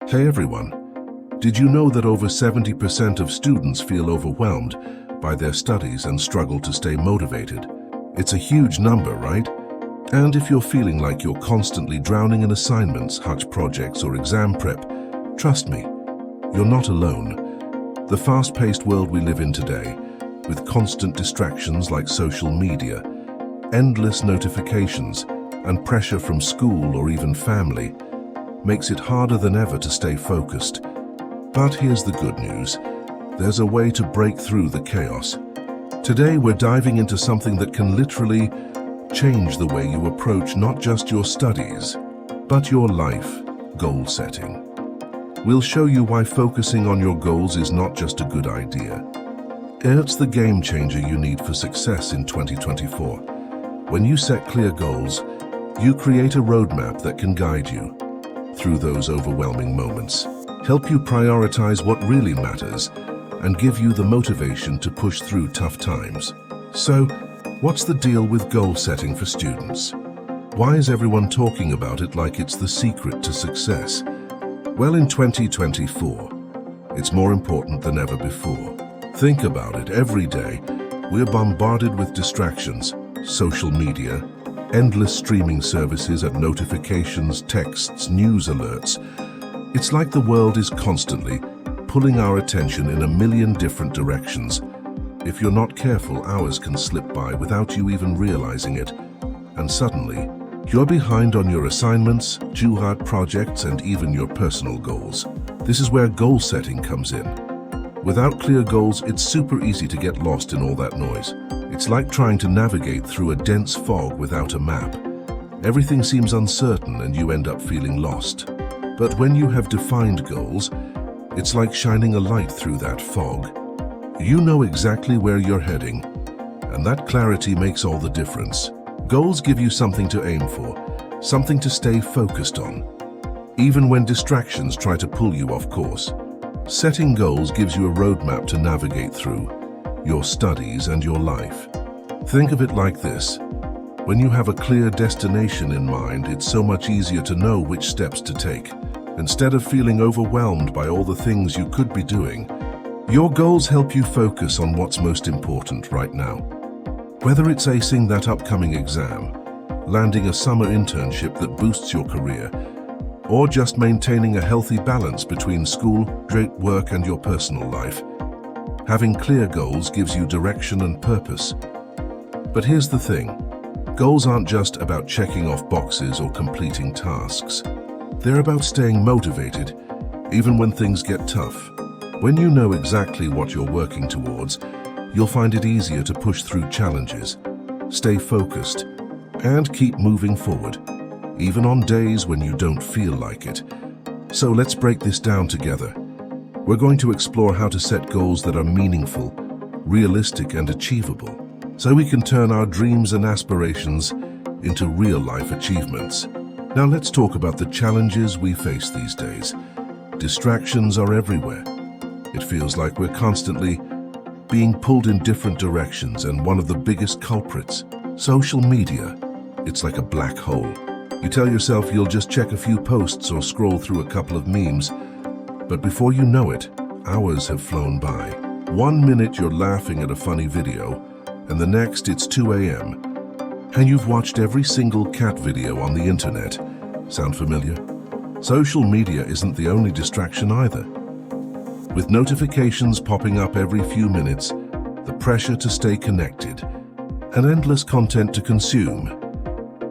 Hey everyone, did you know that over 70% of students feel overwhelmed by their studies and struggle to stay motivated? It's a huge number, right? And if you're feeling like you're constantly drowning in assignments, hutch projects, or exam prep, trust me, you're not alone. The fast-paced world we live in today, with constant distractions like social media, endless notifications, and pressure from school or even family, makes it harder than ever to stay focused. But here's the good news. There's a way to break through the chaos. Today we're diving into something that can literally change the way you approach not just your studies, but your life: goal setting. We'll show you why focusing on your goals is not just a good idea. It's the game changer you need for success in 2024. When you set clear goals, you create a roadmap that can guide you through those overwhelming moments, help you prioritize what really matters, and give you the motivation to push through tough times. So, what's the deal with goal setting for students? Why is everyone talking about it like it's the secret to success? Well, in 2024, it's more important than ever before. Think about it. Every day, we're bombarded with distractions: social media, endless streaming services and notifications, texts, news alerts. It's like the world is constantly pulling our attention in a million different directions. If you're not careful, hours can slip by without you even realizing it. And suddenly, you're behind on your assignments, juhad projects, and even your personal goals. This is where goal setting comes in. Without clear goals, it's super easy to get lost in all that noise. It's like trying to navigate through a dense fog without a map. Everything seems uncertain and you end up feeling lost. But when you have defined goals, it's like shining a light through that fog. You know exactly where you're heading, and that clarity makes all the difference. Goals give you something to aim for, something to stay focused on, even when distractions try to pull you off course. Setting goals gives you a roadmap to navigate through your studies and your life. Think of it like this. When you have a clear destination in mind, it's so much easier to know which steps to take. Instead of feeling overwhelmed by all the things you could be doing, your goals help you focus on what's most important right now. Whether it's acing that upcoming exam, landing a summer internship that boosts your career, or just maintaining a healthy balance between school, work, and your personal life, having clear goals gives you direction and purpose. But here's the thing. Goals aren't just about checking off boxes or completing tasks. They're about staying motivated, even when things get tough. When you know exactly what you're working towards, you'll find it easier to push through challenges, stay focused, and keep moving forward, even on days when you don't feel like it. So let's break this down together. We're going to explore how to set goals that are meaningful, realistic, and achievable, so we can turn our dreams and aspirations into real-life achievements. Now let's talk about the challenges we face these days. Distractions are everywhere. It feels like we're constantly being pulled in different directions, and one of the biggest culprits, social media. It's like a black hole. You tell yourself you'll just check a few posts or scroll through a couple of memes, but before you know it, hours have flown by. 1 minute you're laughing at a funny video, and the next it's 2 a.m. and you've watched every single cat video on the internet. Sound familiar? Social media isn't the only distraction either. With notifications popping up every few minutes, the pressure to stay connected, and endless content to consume,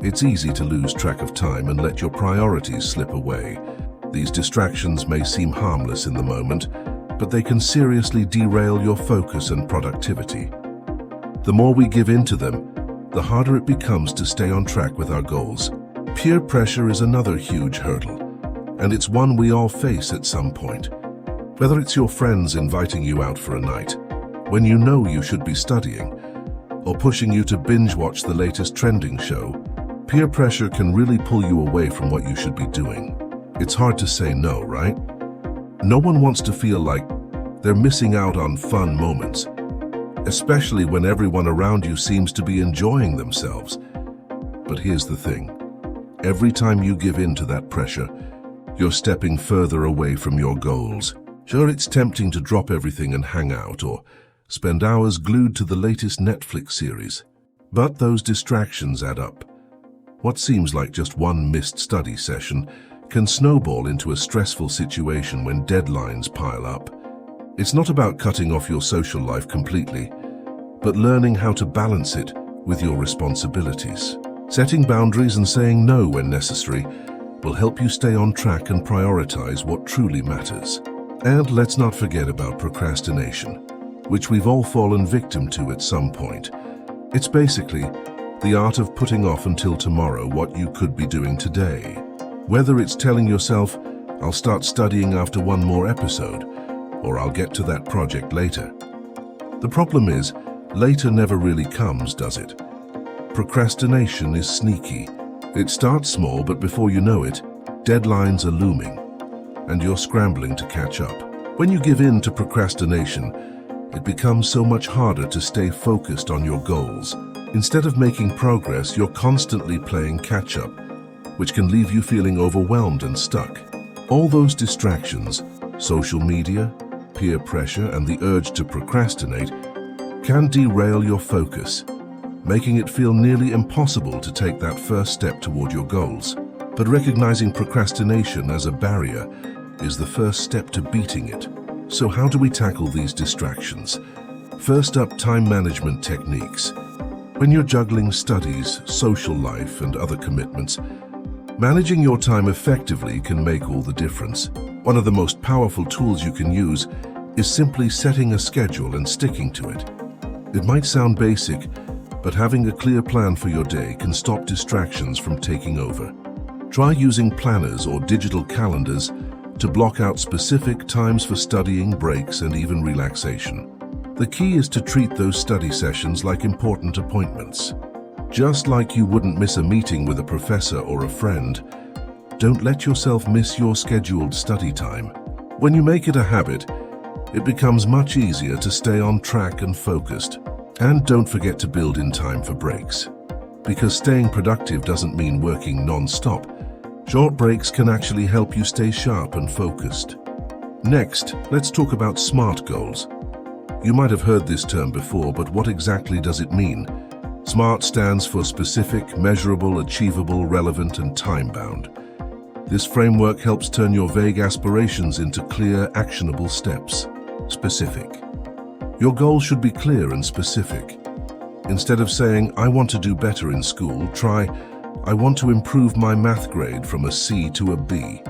it's easy to lose track of time and let your priorities slip away. These distractions may seem harmless in the moment, but they can seriously derail your focus and productivity. The more we give in to them, the harder it becomes to stay on track with our goals. Peer pressure is another huge hurdle, and it's one we all face at some point. Whether it's your friends inviting you out for a night, when you know you should be studying, or pushing you to binge watch the latest trending show, peer pressure can really pull you away from what you should be doing. It's hard to say no, right? No one wants to feel like they're missing out on fun moments, especially when everyone around you seems to be enjoying themselves. But here's the thing. Every time you give in to that pressure, you're stepping further away from your goals. Sure, it's tempting to drop everything and hang out or spend hours glued to the latest Netflix series. But those distractions add up. What seems like just one missed study session can snowball into a stressful situation when deadlines pile up. It's not about cutting off your social life completely, but learning how to balance it with your responsibilities. Setting boundaries and saying no when necessary will help you stay on track and prioritize what truly matters. And let's not forget about procrastination, which we've all fallen victim to at some point. It's basically the art of putting off until tomorrow what you could be doing today. Whether it's telling yourself, I'll start studying after one more episode, or I'll get to that project later. The problem is, later never really comes, does it? Procrastination is sneaky. It starts small, but before you know it, deadlines are looming, and you're scrambling to catch up. When you give in to procrastination, it becomes so much harder to stay focused on your goals. Instead of making progress, you're constantly playing catch-up, which can leave you feeling overwhelmed and stuck. All those distractions, social media, peer pressure, and the urge to procrastinate can derail your focus, making it feel nearly impossible to take that first step toward your goals. But recognizing procrastination as a barrier is the first step to beating it. So how do we tackle these distractions? First up, time management techniques. When you're juggling studies, social life, and other commitments, managing your time effectively can make all the difference. One of the most powerful tools you can use is simply setting a schedule and sticking to it. It might sound basic, but having a clear plan for your day can stop distractions from taking over. Try using planners or digital calendars to block out specific times for studying, breaks, and even relaxation. The key is to treat those study sessions like important appointments. Just like you wouldn't miss a meeting with a professor or a friend, don't let yourself miss your scheduled study time. When you make it a habit, it becomes much easier to stay on track and focused. And don't forget to build in time for breaks. Because staying productive doesn't mean working non-stop. Short breaks can actually help you stay sharp and focused. Next, let's talk about SMART goals. You might have heard this term before, but what exactly does it mean? SMART stands for specific, measurable, achievable, relevant, and time-bound. This framework helps turn your vague aspirations into clear, actionable steps. Specific. Your goal should be clear and specific. Instead of saying, I want to do better in school, try, I want to improve my math grade from a C to a B.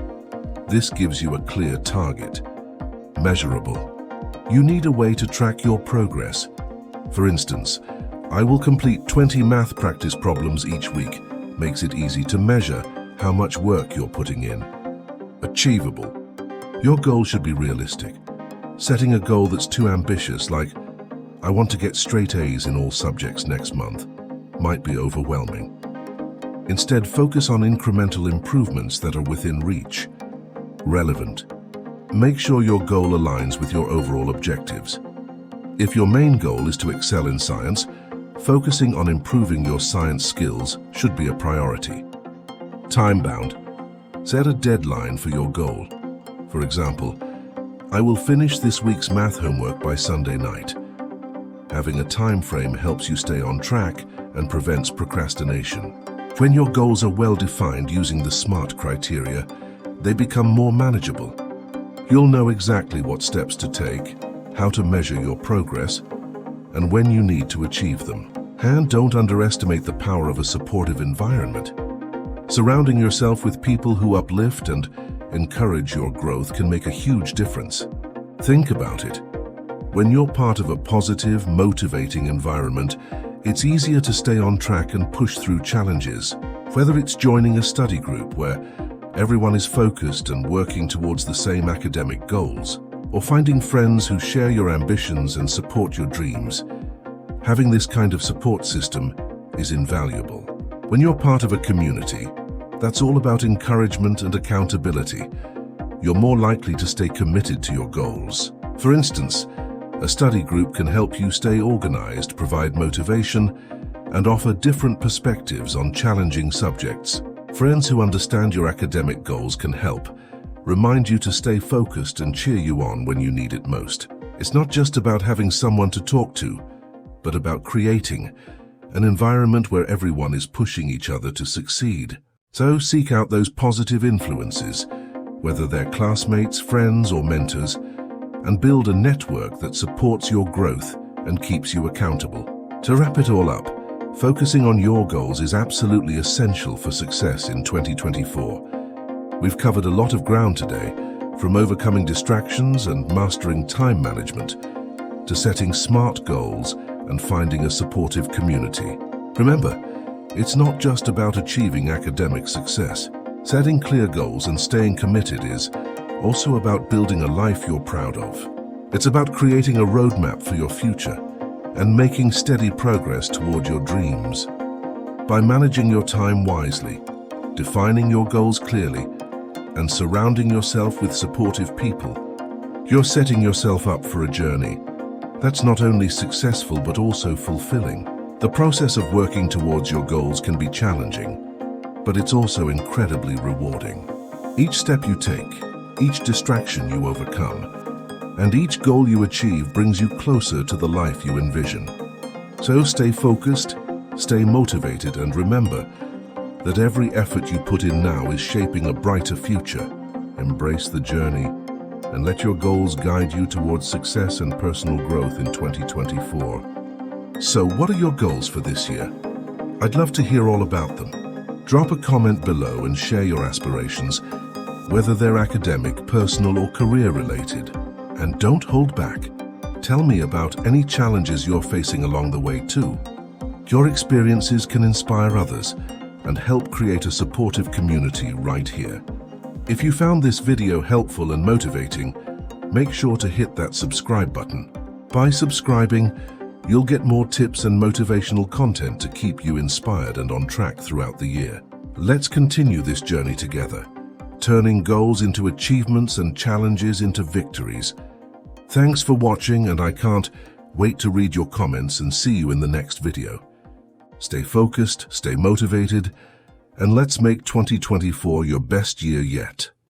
This gives you a clear target. Measurable. You need a way to track your progress. For instance, I will complete 20 math practice problems each week. Makes it easy to measure how much work you're putting in. Achievable. Your goal should be realistic. Setting a goal that's too ambitious, like, I want to get straight A's in all subjects next month, might be overwhelming. Instead, focus on incremental improvements that are within reach. Relevant. Make sure your goal aligns with your overall objectives. If your main goal is to excel in science, focusing on improving your science skills should be a priority. Time-bound. Set a deadline for your goal. For example, I will finish this week's math homework by Sunday night. Having a time frame helps you stay on track and prevents procrastination. When your goals are well defined using the SMART criteria, they become more manageable. You'll know exactly what steps to take, how to measure your progress, and when you need to achieve them. And don't underestimate the power of a supportive environment. Surrounding yourself with people who uplift and encourage your growth can make a huge difference. Think about it. When you're part of a positive, motivating environment, it's easier to stay on track and push through challenges. Whether it's joining a study group where everyone is focused and working towards the same academic goals, or finding friends who share your ambitions and support your dreams, having this kind of support system is invaluable. When you're part of a community, that's all about encouragement and accountability. You're more likely to stay committed to your goals. For instance, a study group can help you stay organized, provide motivation, and offer different perspectives on challenging subjects. Friends who understand your academic goals can help, remind you to stay focused and cheer you on when you need it most. It's not just about having someone to talk to, but about creating an environment where everyone is pushing each other to succeed. So seek out those positive influences, whether they're classmates, friends, or mentors, and build a network that supports your growth and keeps you accountable. To wrap it all up, focusing on your goals is absolutely essential for success in 2024. We've covered a lot of ground today, from overcoming distractions and mastering time management, to setting smart goals and finding a supportive community. Remember, it's not just about achieving academic success. Setting clear goals and staying committed is also about building a life you're proud of. It's about creating a roadmap for your future and making steady progress toward your dreams. By managing your time wisely, defining your goals clearly, and surrounding yourself with supportive people, you're setting yourself up for a journey that's not only successful but also fulfilling. The process of working towards your goals can be challenging, but it's also incredibly rewarding. Each step you take, each distraction you overcome, and each goal you achieve brings you closer to the life you envision. So stay focused, stay motivated, and remember that every effort you put in now is shaping a brighter future. Embrace the journey and let your goals guide you towards success and personal growth in 2024. So what are your goals for this year? I'd love to hear all about them. Drop a comment below and share your aspirations, whether they're academic, personal, or career-related. And don't hold back. Tell me about any challenges you're facing along the way too. Your experiences can inspire others and help create a supportive community right here. If you found this video helpful and motivating, make sure to hit that subscribe button. By subscribing, you'll get more tips and motivational content to keep you inspired and on track throughout the year. Let's continue this journey together, turning goals into achievements and challenges into victories. Thanks for watching, and I can't wait to read your comments and see you in the next video. Stay focused, stay motivated, and let's make 2024 your best year yet.